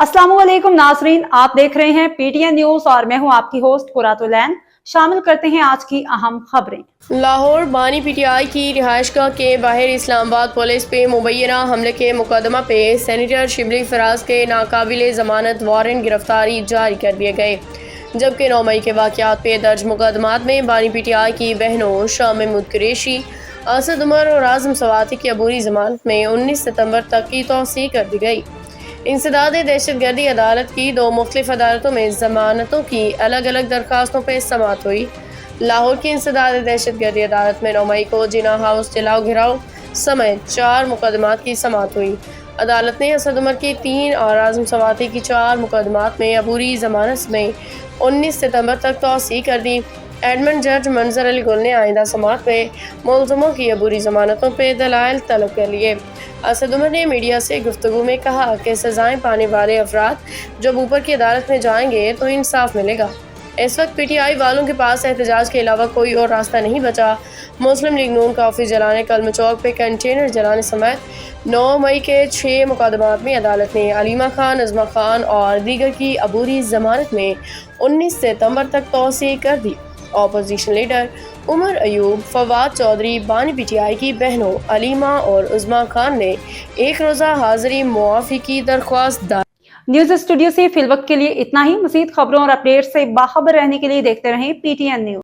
अस्सलाम वालेकुम नाजरीन, आप देख रहे हैं पीटीएन न्यूज और मैं हूं आपकी होस्ट कुरातुलैन। शामिल करते हैं आज की अहम खबरें। लाहौर बानी पीटीआई की रिहायशगाह के बाहर इस्लामाबाद पुलिस पे मुबैना हमले के मुकदमा पे सेनेटर शिबली फराज के नाकाबिले जमानत वारंट गिरफ्तारी जारी कर दिए गए, जबकि 9 मई के वाक़यात पे दर्ज मुकदमात में बानी पीटीआई की बहनों शाह महमूद कुरैशी, असद उमर और आज़म सवाती की अबूरी जमानत में 19 सितंबर तक की तौसीह कर दी गई। इंसदाद दहशतगर्दी अदालत की 2 मुख्तलिफ अदालतों में जमानतों की अलग अलग दरखास्तों पर समाअत हुई। लाहौर की इंसदाद दहशतगर्दी अदालत में 9 मई को जिना हाउस जलाओ घिराव समेत 4 मुकदमात की समाअत हुई। अदालत ने असद उमर के 3 और आज़म सवाती की 4 मुकदमात में अबूरी जमानत में 19 सितंबर तक तौसीह कर दी। एडमंड जज मंजर अली गुल ने आइंदा समाअत में मुलज़मों की अबूरी जमानतों पर दलाइल तलब कर लिए। असद उमर ने मीडिया से गुफ्तगू में कहा कि सजाएं पाने वाले अफराद जब ऊपर की अदालत में जाएंगे तो इंसाफ मिलेगा। इस वक्त पीटीआई वालों के पास एहतजाज के अलावा कोई और रास्ता नहीं बचा। मुस्लिम लीग नून का ऑफिस जलाने, कलम चौक पे कंटेनर जलाने समेत 9 मई के 6 मुकदमात में अदालत ने अलीमा खान, नज़मा खान और दीगर की अबूरी जमानत में 19 सितंबर तक तौसीह कर दी। अपोजिशन लीडर उमर अयूब, फवाद चौधरी, बानी पीटीआई की बहनों अलीमा और उज़मा खान ने एक रोज़ा हाजिरी मुआफ़ी की दरख्वास्त दायर। न्यूज स्टूडियो से फिलवक्त के लिए इतना ही। मज़ीद खबरों और अपडेट से बाखबर रहने के लिए देखते रहें पीटीएन न्यूज।